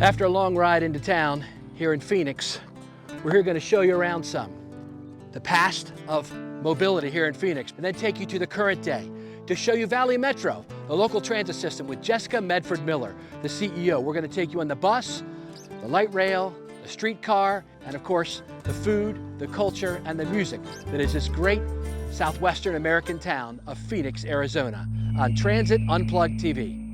After a long ride into town here in Phoenix, we're here going to show you around some. The past of mobility here in Phoenix, and then take you to the current day to show you Valley Metro, the local transit system with Jessica Medford Miller, the CEO. We're going to take you on the bus, the light rail, the streetcar, and of course, the food, the culture, and the music that is this great southwestern American town of Phoenix, Arizona, on Transit Unplugged TV.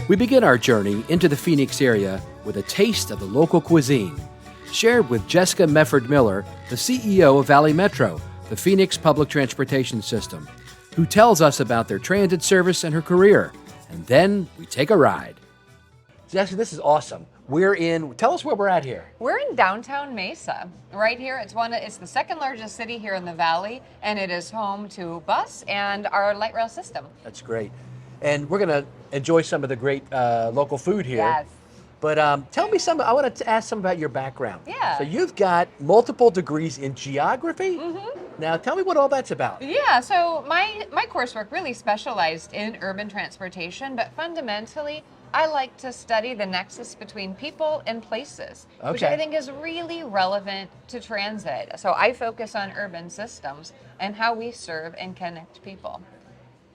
We begin our journey into the Phoenix area with a taste of the local cuisine, shared with Jessica Medford Miller, the CEO of Valley Metro, the Phoenix public transportation system, who tells us about their transit service and her career. And then we take a ride. Jessica, this is awesome. Tell us where we're at here. We're in downtown Mesa. Right here, it's the second largest city here in the Valley, and it is home to bus and our light rail system. That's great. And we're going to enjoy some of the great local food here. Yes. But tell me something, I want to ask some about your background. Yeah. So you've got multiple degrees in geography. Mm-hmm. Now tell me what all that's about. Yeah, so my coursework really specialized in urban transportation, but fundamentally, I like to study the nexus between people and places, which I think is really relevant to transit. So I focus on urban systems and how we serve and connect people.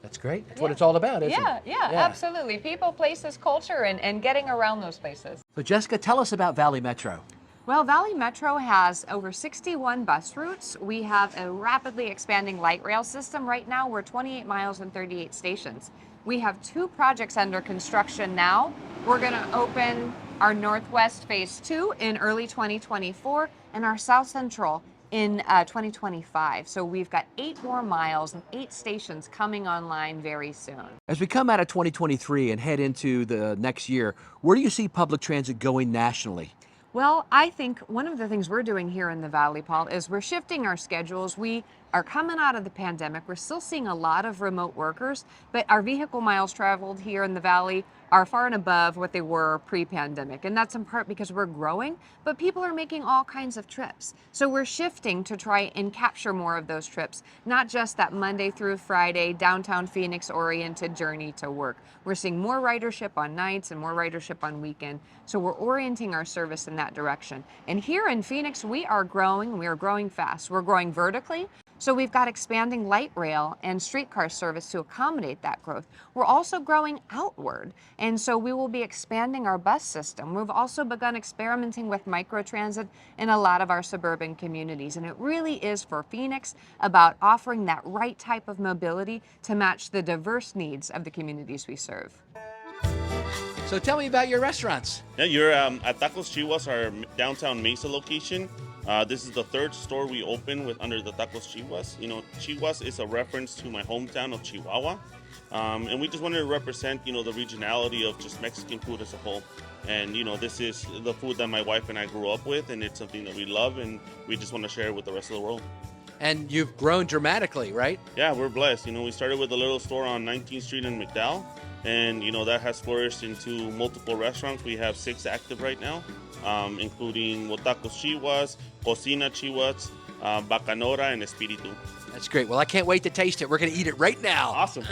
That's great. That's what it's all about, isn't it? Yeah, absolutely. People, places, culture, and getting around those places. So Jessica, tell us about Valley Metro. Well, Valley Metro has over 61 bus routes. We have a rapidly expanding light rail system. Right now, we're 28 miles and 38 stations. We have 2 projects under construction now. We're going to open our Northwest Phase 2 in early 2024 and our South Central in 2025. So we've got 8 more miles and 8 stations coming online very soon. As we come out of 2023 and head into the next year, where do you see public transit going nationally? Well, I think one of the things we're doing here in the Valley, Paul, is we're shifting our schedules. We are coming out of the pandemic. We're still seeing a lot of remote workers, but our vehicle miles traveled here in the Valley are far and above what they were pre-pandemic. And that's in part because we're growing, but people are making all kinds of trips. So we're shifting to try and capture more of those trips, not just that Monday through Friday downtown Phoenix oriented journey to work. We're seeing more ridership on nights and more ridership on weekend. So we're orienting our service in that direction. And here in Phoenix, we are growing fast. We're growing vertically. So we've got expanding light rail and streetcar service to accommodate that growth. We're also growing outward, and so we will be expanding our bus system. We've also begun experimenting with microtransit in a lot of our suburban communities, and it really is for Phoenix about offering that right type of mobility to match the diverse needs of the communities we serve. So tell me about your restaurants. Yeah, you're at Tacos Chihuas, our downtown Mesa location. This is the 3rd store we opened with under the Tacos Chihuas. You know, Chihuas is a reference to my hometown of Chihuahua. And we just wanted to represent, the regionality of just Mexican food as a whole. And, this is the food that my wife and I grew up with, and it's something that we love, and we just want to share it with the rest of the world. And you've grown dramatically, right? Yeah, we're blessed. We started with a little store on 19th Street in McDowell, and, that has flourished into multiple restaurants. We have 6 active right now, including Modaxo Chihuas, Cocina Chihuas, Bacanora, and Espiritu. That's great. Well, I can't wait to taste it. We're going to eat it right now. Awesome.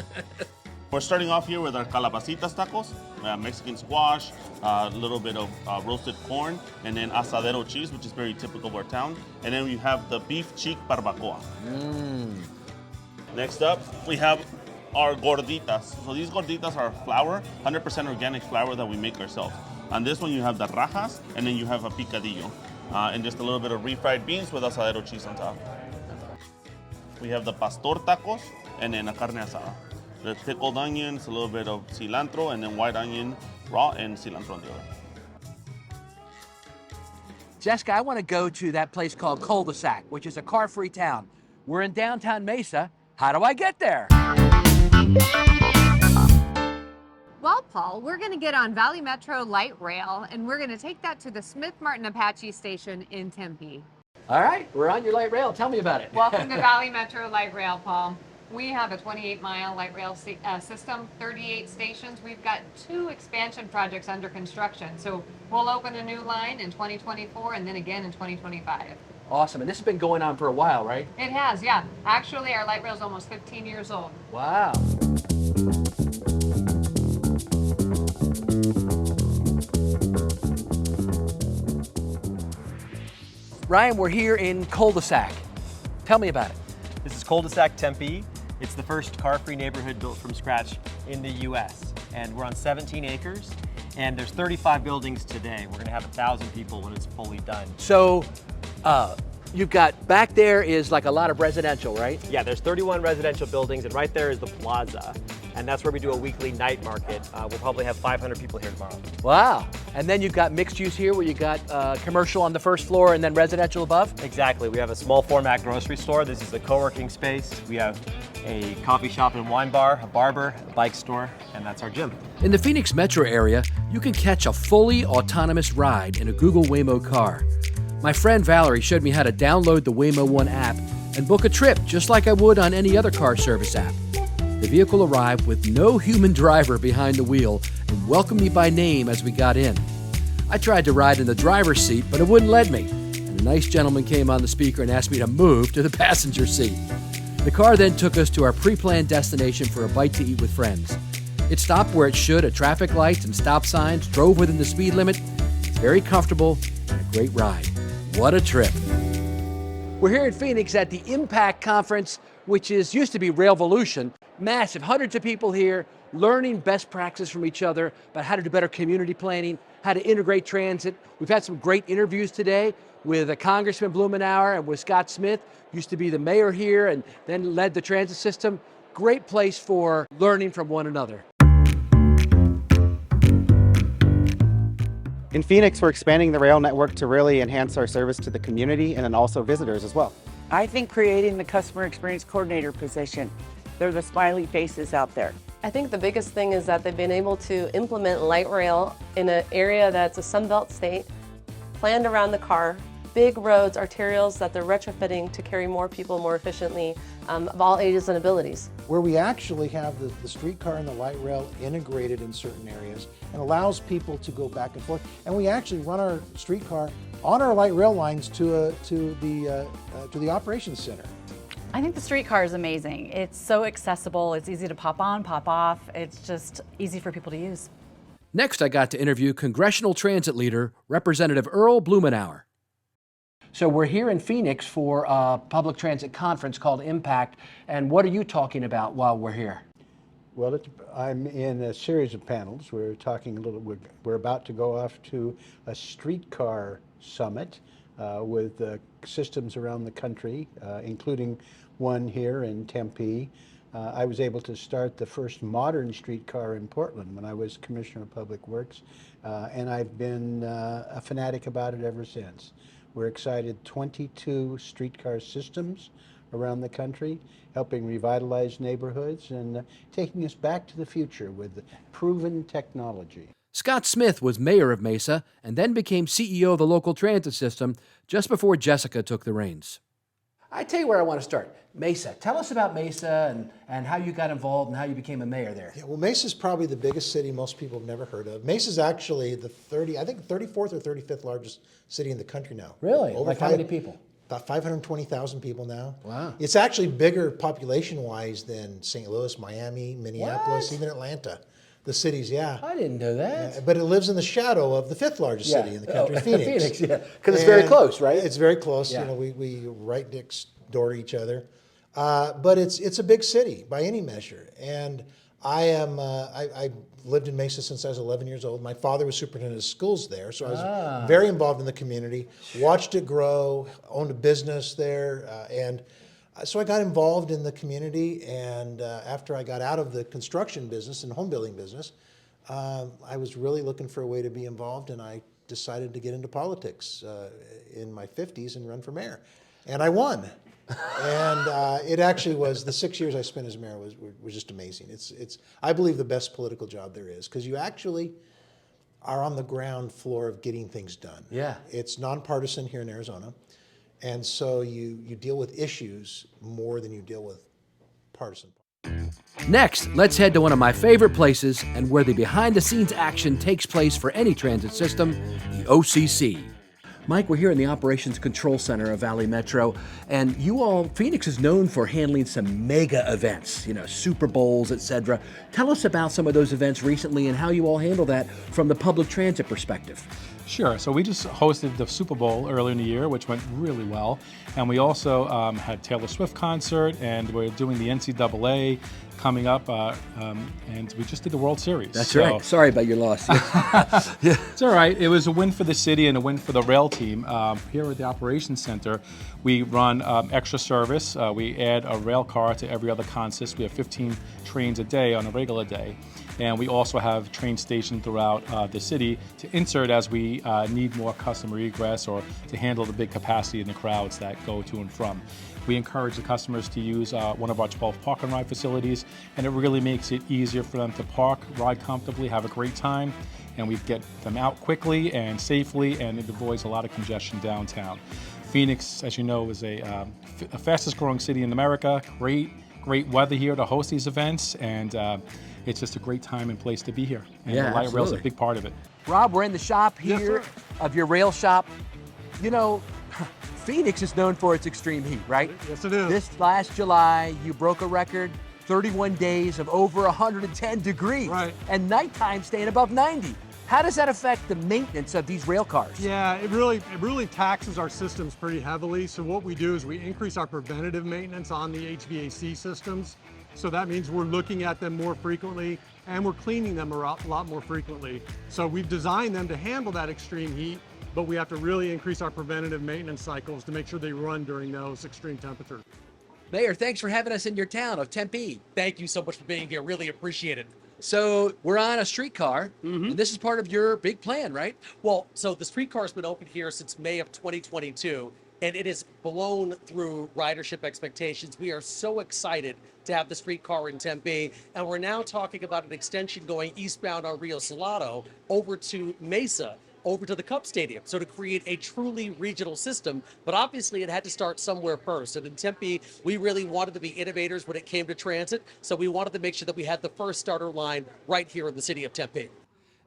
We're starting off here with our calabacitas tacos, Mexican squash, a little bit of roasted corn, and then asadero cheese, which is very typical of our town. And then we have the beef cheek barbacoa. Next up, we have are gorditas. So these gorditas are flour, 100% organic flour that we make ourselves. On this one, you have the rajas, and then you have a picadillo. And just a little bit of refried beans with asadero cheese on top. We have the pastor tacos, and then a carne asada. The pickled onions, a little bit of cilantro, and then white onion raw and cilantro on the other. Jessica, I want to go to that place called Cul-de-sac, which is a car-free town. We're in downtown Mesa. How do I get there? Well, Paul, we're going to get on Valley Metro Light Rail, and we're going to take that to the Smith Martin Apache Station in Tempe. All right, we're on your light rail. Tell me about it. Welcome to Valley Metro Light Rail, Paul. We have a 28-mile light rail system, 38 stations. We've got 2 expansion projects under construction. So we'll open a new line in 2024 and then again in 2025. Awesome, and this has been going on for a while, right? It has, yeah. Actually, our light rail is almost 15 years old. Wow. Ryan, we're here in Cul-de-sac. Tell me about it. This is Cul-de-sac Tempe. It's the first car-free neighborhood built from scratch in the US. And we're on 17 acres, and there's 35 buildings today. We're gonna have 1,000 people when it's fully done. So, you've got, back there is like a lot of residential, right? Yeah, there's 31 residential buildings, and right there is the plaza. And that's where we do a weekly night market. We'll probably have 500 people here tomorrow. Wow. And then you've got mixed use here where you got commercial on the first floor and then residential above? Exactly, we have a small format grocery store. This is a co-working space. We have a coffee shop and wine bar, a barber, a bike store, and that's our gym. In the Phoenix metro area, you can catch a fully autonomous ride in a Google Waymo car. My friend Valerie showed me how to download the Waymo One app and book a trip just like I would on any other car service app. The vehicle arrived with no human driver behind the wheel and welcomed me by name as we got in. I tried to ride in the driver's seat, but it wouldn't let me, and a nice gentleman came on the speaker and asked me to move to the passenger seat. The car then took us to our pre-planned destination for a bite to eat with friends. It stopped where it should at traffic lights and stop signs, drove within the speed limit. It's very comfortable and a great ride. What a trip. We're here in Phoenix at the Impact Conference, which used to be Railvolution. Massive, hundreds of people here learning best practices from each other about how to do better community planning, how to integrate transit. We've had some great interviews today with Congressman Blumenauer and with Scott Smith, used to be the mayor here and then led the transit system. Great place for learning from one another. In Phoenix, we're expanding the rail network to really enhance our service to the community and then also visitors as well. I think creating the customer experience coordinator position, they're the smiley faces out there. I think the biggest thing is that they've been able to implement light rail in an area that's a Sunbelt state, planned around the car, big roads, arterials that they're retrofitting to carry more people more efficiently of all ages and abilities. Where we actually have the streetcar and the light rail integrated in certain areas and allows people to go back and forth. And we actually run our streetcar on our light rail lines to the operations center. I think the streetcar is amazing. It's so accessible, it's easy to pop on, pop off, it's just easy for people to use. Next, I got to interview Congressional Transit Leader, Representative Earl Blumenauer. So we're here in Phoenix for a public transit conference called Impact, and what are you talking about while we're here? Well, I'm in a series of panels. We're talking a little. We're about to go off to a streetcar summit with systems around the country, including one here in Tempe. I was able to start the first modern streetcar in Portland when I was Commissioner of Public Works, and I've been a fanatic about it ever since. We're excited, 22 streetcar systems around the country, helping revitalize neighborhoods and taking us back to the future with proven technology. Scott Smith was mayor of Mesa and then became CEO of the local transit system just before Jessica took the reins. I tell you where I want to start. Mesa. Tell us about Mesa and how you got involved and how you became a mayor there. Yeah, well, Mesa's probably the biggest city most people have never heard of. Mesa's actually the 34th or 35th largest city in the country now. Really? Like how many people? About 520,000 people now. Wow. It's actually bigger population-wise than St. Louis, Miami, Minneapolis, What? even Atlanta. The cities, yeah. I didn't know that. Yeah, but it lives in the shadow of the 5th largest city in the country, Phoenix. Phoenix, yeah. Because it's very close, right? It's very close. Yeah. You know, we right next door to each other. But it's a big city by any measure. And I lived in Mesa since I was 11 years old. My father was superintendent of schools there, so I was very involved in the community, watched it grow, owned a business there, and so I got involved in the community. And after I got out of the construction business and home building business, I was really looking for a way to be involved, and I decided to get into politics in my 50s and run for mayor. And I won. And it actually was, the 6 years I spent as mayor was just amazing. It's I believe the best political job there is, because you actually are on the ground floor of getting things done. Yeah. It's nonpartisan here in Arizona, and so you deal with issues more than you deal with partisan. Next, let's head to one of my favorite places and where the behind-the-scenes action takes place for any transit system, the OCC. Mike, we're here in the Operations Control Center of Valley Metro, and Phoenix is known for handling some mega events, Super Bowls, etc. Tell us about some of those events recently and how you all handle that from the public transit perspective. Sure. So we just hosted the Super Bowl earlier in the year, which went really well. And we also had Taylor Swift concert, and we're doing the NCAA coming up, and we just did the World Series. That's right. Sorry about your loss. Yeah. It's all right. It was a win for the city and a win for the rail team. Here at the Operations Center, we run extra service. We add a rail car to every other consist. We have 15 trains a day on a regular day. And we also have train stations throughout the city to insert as we need more customer egress or to handle the big capacity in the crowds that go to and from. We encourage the customers to use one of our 12 park and ride facilities, and it really makes it easier for them to park, ride comfortably, have a great time, and we get them out quickly and safely, and it avoids a lot of congestion downtown. Phoenix, as you know, is a fastest growing city in America. Great weather here to host these events, and it's just a great time and place to be here. And the light rail is a big part of it. Rob, we're in the shop here of your rail shop. Phoenix is known for its extreme heat, right? Yes, it is. This last July, you broke a record, 31 days of over 110 degrees. Right. And nighttime staying above 90. How does that affect the maintenance of these rail cars? Yeah, it really taxes our systems pretty heavily. So what we do is we increase our preventative maintenance on the HVAC systems. So that means we're looking at them more frequently, and we're cleaning them a lot more frequently. So we've designed them to handle that extreme heat, but we have to really increase our preventative maintenance cycles to make sure they run during those extreme temperatures. Mayor, thanks for having us in your town of Tempe. Thank you so much for being here. Really appreciate it. So we're on a streetcar, and this is part of your big plan, right? Well, so the streetcar's been open here since May of 2022, and it has blown through ridership expectations. We are so excited to have the streetcar in Tempe, and we're now talking about an extension going eastbound on Rio Salado over to Mesa, over to the Cup Stadium, so to create a truly regional system. But obviously it had to start somewhere first. And in Tempe, we really wanted to be innovators when it came to transit, so we wanted to make sure that we had the first starter line right here in the city of Tempe.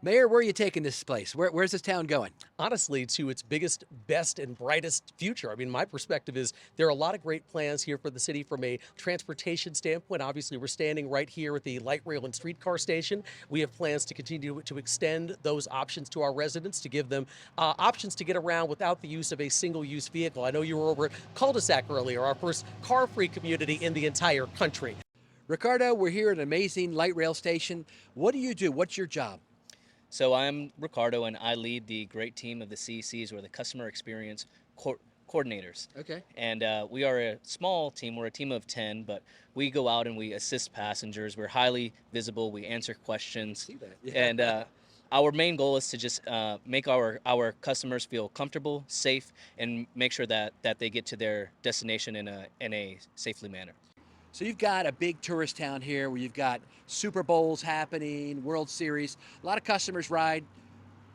Mayor, where are you taking this place? Where's this town going? Honestly, to its biggest, best, and brightest future. I mean, my perspective is there are a lot of great plans here for the city from a transportation standpoint. Obviously, we're standing right here at the light rail and streetcar station. We have plans to continue to extend those options to our residents, to give them options to get around without the use of a single-use vehicle. I know you were over at Cul-de-sac earlier, our first car-free community in the entire country. Ricardo, we're here at an amazing light rail station. What do you do? What's your job? So I'm Ricardo, and I lead the great team of the CECs, or the Customer Experience Coordinators. Okay. And we are a small team. We're a team of 10, but we go out and we assist passengers. We're highly visible. We answer questions. See that? Yeah. And our main goal is to just make our customers feel comfortable, safe, and make sure that they get to their destination in a safely manner. So you've got a big tourist town here where you've got Super Bowls happening, World Series. A lot of customers ride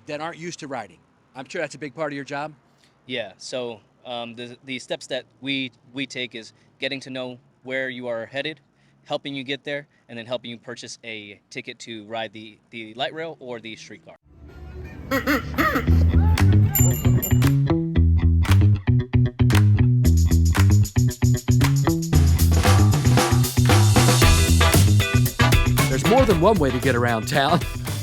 that aren't used to riding. I'm sure that's a big part of your job. Yeah, so the steps that we take is getting to know where you are headed, helping you get there, and then helping you purchase a ticket to ride the light rail or the streetcar. There's more than one way to get around town.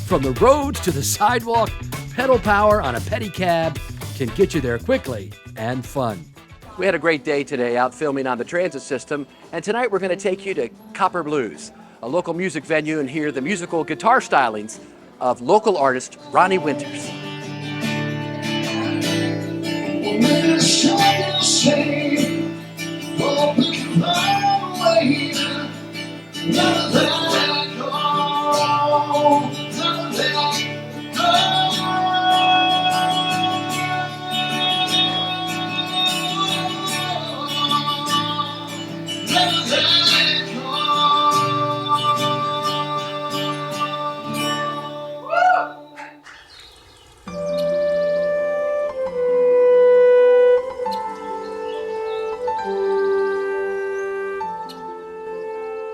From the roads to the sidewalk, pedal power on a pedicab can get you there quickly and fun. We had a great day today out filming on the transit system, and tonight we're going to take you to Copper Blues, a local music venue, and hear the musical guitar stylings of local artist Ronnie Winters.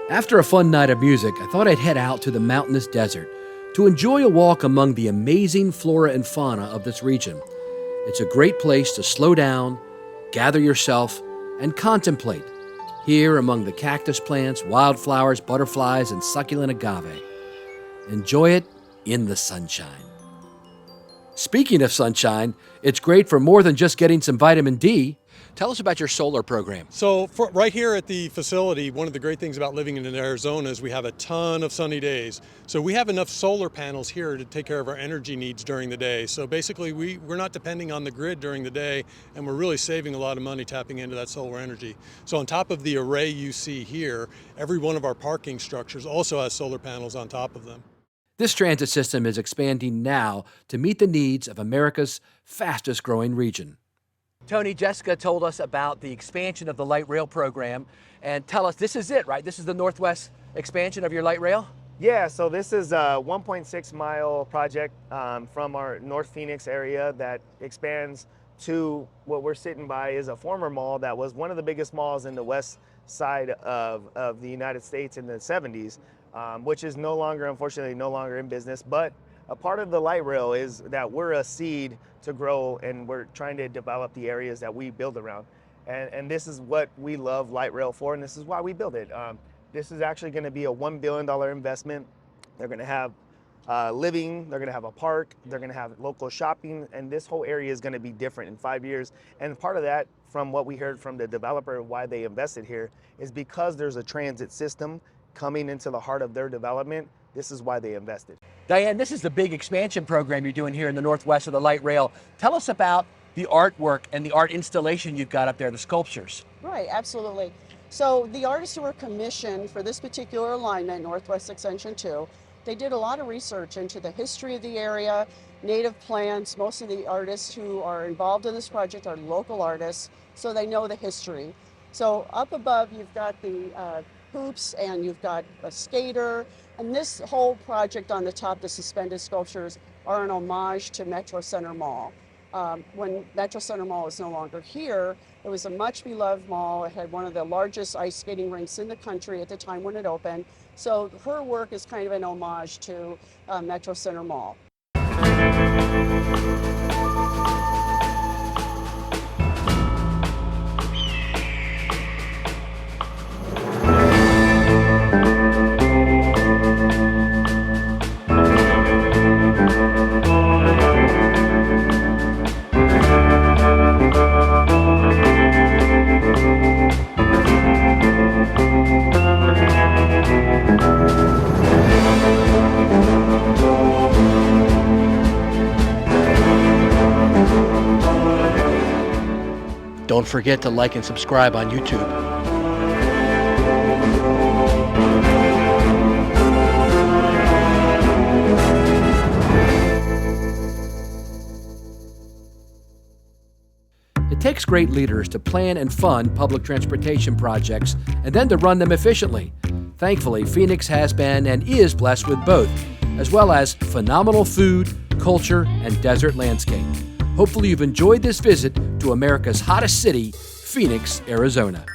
After a fun night of music, I thought I'd head out to the mountainous desert to enjoy a walk among the amazing flora and fauna of this region. It's a great place to slow down, gather yourself, and contemplate here among the cactus plants, wildflowers, butterflies, and succulent agave. Enjoy it in the sunshine. Speaking of sunshine, it's great for more than just getting some vitamin D. Tell us about your solar program. So right here at the facility, one of the great things about living in Arizona is we have a ton of sunny days. So we have enough solar panels here to take care of our energy needs during the day. So basically we're not depending on the grid during the day, and we're really saving a lot of money tapping into that solar energy. So on top of the array you see here, every one of our parking structures also has solar panels on top of them. This transit system is expanding now to meet the needs of America's fastest growing region. Tony, Jessica told us about the expansion of the light rail program, and tell us, this is it, right? This is the Northwest expansion of your light rail? Yeah, so this is a 1.6 mile project from our North Phoenix area that expands to what we're sitting by is a former mall that was one of the biggest malls in the west side of the United States in the 70s, which is no longer, unfortunately, no longer in business. But a part of the light rail is that we're a seed to grow, and we're trying to develop the areas that we build around. And this is what we love light rail for, and this is why we build it. This is actually going to be a $1 billion investment. They're going to have living, they're going to have a park, they're going to have local shopping, and this whole area is going to be different in 5 years. And part of that, from what we heard from the developer, why they invested here, is because there's a transit system coming into the heart of their development. This is why they invested. Diane, this is the big expansion program you're doing here in the Northwest of the light rail. Tell us about the artwork and the art installation you've got up there, the sculptures. Right, absolutely. So the artists who were commissioned for this particular alignment, Northwest Extension 2, they did a lot of research into the history of the area, native plants. Most of the artists who are involved in this project are local artists, so they know the history. So up above, you've got the hoops, and you've got a skater, and this whole project on the top, the suspended sculptures, are an homage to Metro Center Mall. When Metro Center Mall is no longer here, it was a much beloved mall. It had one of the largest ice skating rinks in the country at the time when it opened. So her work is kind of an homage to Metro Center Mall. Don't forget to like and subscribe on YouTube. It takes great leaders to plan and fund public transportation projects and then to run them efficiently. Thankfully, Phoenix has been and is blessed with both, as well as phenomenal food, culture, and desert landscape. Hopefully you've enjoyed this visit to America's hottest city, Phoenix, Arizona.